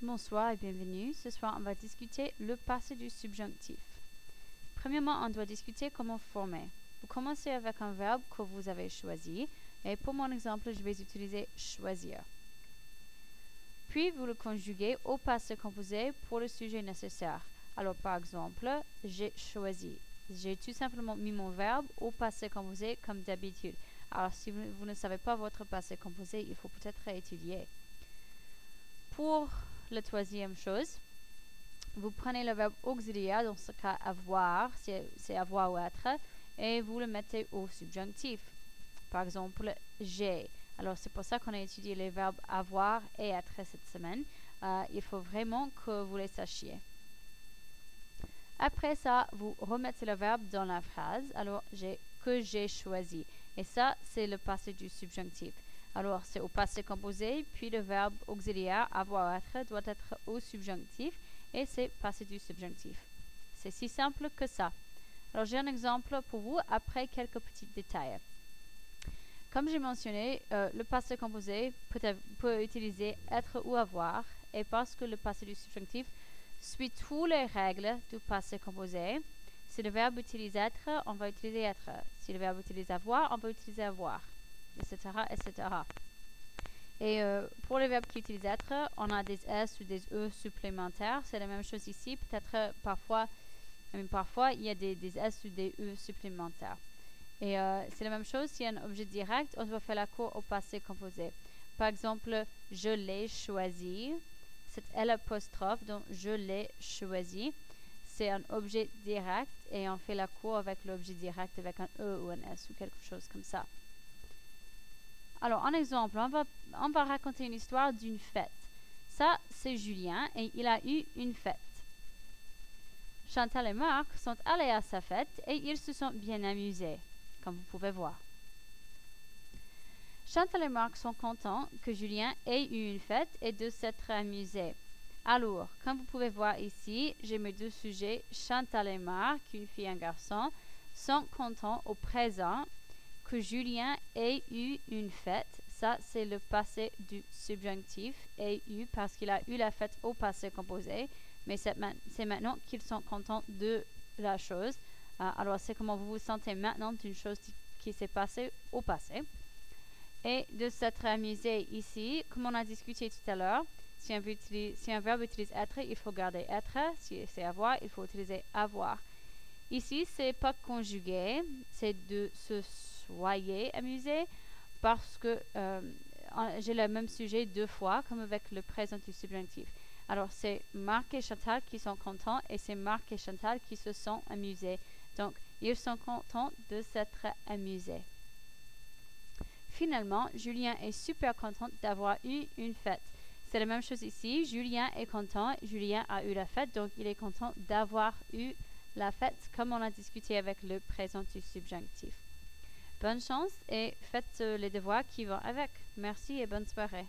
Bonsoir et bienvenue. Ce soir, on va discuter le passé du subjonctif. Premièrement, on doit discuter comment former. Vous commencez avec un verbe que vous avez choisi. Et pour mon exemple, je vais utiliser choisir. Puis, vous le conjuguez au passé composé pour le sujet nécessaire. Alors, par exemple, j'ai choisi. J'ai tout simplement mis mon verbe au passé composé comme d'habitude. Alors, si vous ne savez pas votre passé composé, il faut peut-être réétudier. Pour la troisième chose, vous prenez le verbe auxiliaire, dans ce cas avoir, c'est avoir ou être, et vous le mettez au subjonctif. Par exemple, j'ai. Alors c'est pour ça qu'on a étudié les verbes avoir et être cette semaine. Il faut vraiment que vous les sachiez. Après ça, vous remettez le verbe dans la phrase. Alors j'ai choisi. Et ça, c'est le passé du subjonctif. Alors, c'est au passé composé, puis le verbe auxiliaire avoir être doit être au subjonctif et c'est passé du subjonctif. C'est si simple que ça. Alors, j'ai un exemple pour vous après quelques petits détails. Comme j'ai mentionné, le passé composé peut utiliser être ou avoir et parce que le passé du subjonctif suit toutes les règles du passé composé, si le verbe utilise être, on va utiliser être. Si le verbe utilise avoir, on va utiliser avoir. Etc., etc. Et pour les verbes qui utilisent être, on a des S ou des E supplémentaires. C'est la même chose ici. Peut-être parfois, il y a des S ou des E supplémentaires. Et c'est la même chose. S'il y a un objet direct, on doit faire la cour au passé composé. Par exemple, je l'ai choisi. C'est L apostrophe, donc je l'ai choisi. C'est un objet direct et on fait la cour avec l'objet direct avec un E ou un S ou quelque chose comme ça. Alors, en exemple, on va raconter une histoire d'une fête. Ça, c'est Julien et il a eu une fête. Chantal et Marc sont allés à sa fête et ils se sont bien amusés, comme vous pouvez voir. Chantal et Marc sont contents que Julien ait eu une fête et de s'être amusés. Alors, comme vous pouvez voir ici, j'ai mes deux sujets, Chantal et Marc, une fille et un garçon, sont contents au présent que Julien ait eu une fête. Ça, c'est le passé du subjonctif, ait eu, parce qu'il a eu la fête au passé composé. Mais c'est maintenant qu'ils sont contents de la chose. Alors, c'est comment vous vous sentez maintenant d'une chose qui s'est passée au passé. Et de s'être amusé ici, comme on a discuté tout à l'heure, si un verbe utilise être, il faut garder être. Si c'est avoir, il faut utiliser avoir. Ici, c'est pas conjugué, c'est de se soyez amusé parce que j'ai le même sujet deux fois, comme avec le présent du subjonctif. Alors, c'est Marc et Chantal qui sont contents et c'est Marc et Chantal qui se sont amusés. Donc, ils sont contents de s'être amusés. Finalement, Julien est super content d'avoir eu une fête. C'est la même chose ici. Julien est content. Julien a eu la fête, donc il est content d'avoir eu la fête, comme on a discuté avec le présent du subjonctif. Bonne chance et faites les devoirs qui vont avec. Merci et bonne soirée.